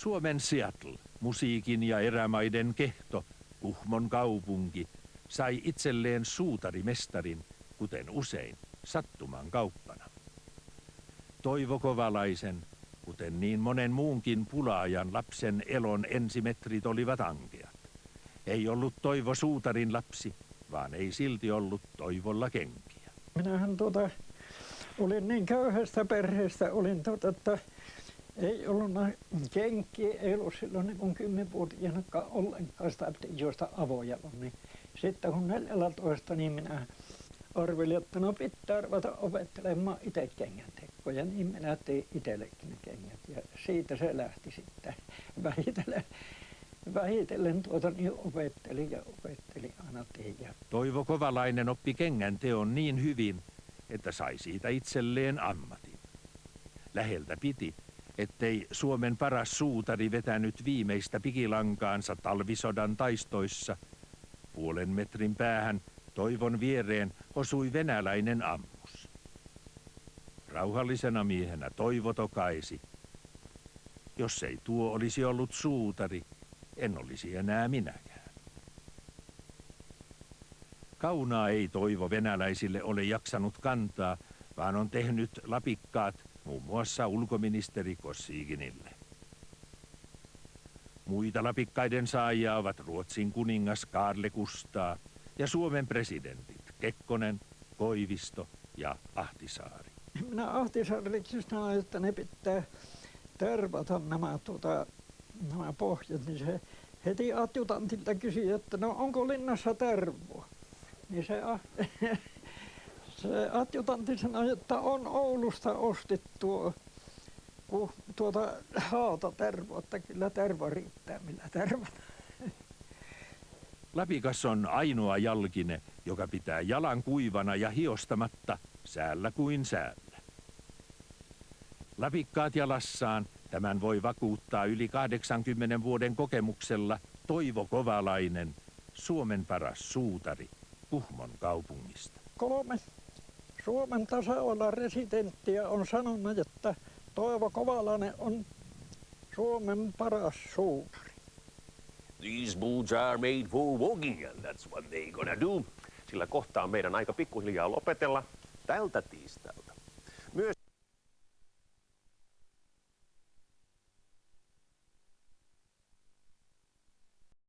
Suomen Seattle, musiikin ja erämaiden kehto, Kuhmon kaupunki, sai itselleen suutarimestarin, kuten usein, sattuman kauppana. Toivo Kovalaisen, kuten niin monen muunkin pulaajan lapsen elon ensimetrit olivat ankeat. Ei ollut Toivo suutarin lapsi, vaan ei silti ollut Toivolla kenkiä. Minähän olin niin köyhästä perheestä, että ei ollut kenkiä, ei ollut silloin niin kuin 10-vuotiaanakaan ollenkaan, sitä piti juosta avojalon. Niin sitten kun 14, niin minä arvelin, että no pitää ruveta opettelemaan itse kengäntekoja, niin minä tein itsellekin ne kengät. Ja siitä se lähti sitten vähitellen niin opetteli aina tein. Toivo Kovalainen oppi kengän teon niin hyvin, että sai siitä itselleen ammatin. Läheltä piti, ettei Suomen paras suutari vetänyt viimeistä pikilankaansa talvisodan taistoissa. 0,5 metrin päähän Toivon viereen osui venäläinen ammus. Rauhallisena miehenä Toivo tokaisi. Jos ei tuo olisi ollut suutari, en olisi enää minäkään. Kaunaa ei Toivo venäläisille ole jaksanut kantaa, vaan on tehnyt lapikkaat muun muassa ulkoministeri Kossyginille. Muita lapikkaiden saajia ovat Ruotsin kuningas Kaarle Kustaa ja Suomen presidentit Kekkonen, Koivisto ja Ahtisaari. Minä Ahtisaarillekin sanoin, että ne pitää tervata nämä pohjat, niin se heti adjutantilta kysyi, että no onko linnassa tervoa. Niin se adjutantti sanoi, että on Oulusta ostettu haatatervoa, että kyllä terva riittää millä tervata. Lapikas on ainoa jalkine, joka pitää jalan kuivana ja hiostamatta säällä kuin säällä. Lapikkaat jalassaan, tämän voi vakuuttaa yli 80 vuoden kokemuksella Toivo Kovalainen, Suomen paras suutari Kuhmon kaupungista. 3 Suomen tasavallan residenttiä on sanonut, että Toivo Kovalainen on Suomen paras suutari. These boots are made for walking and that's what they gonna do. Sillä kohtaa meidän aika pikkuhiljaa lopetella tältä tiistalta. Myös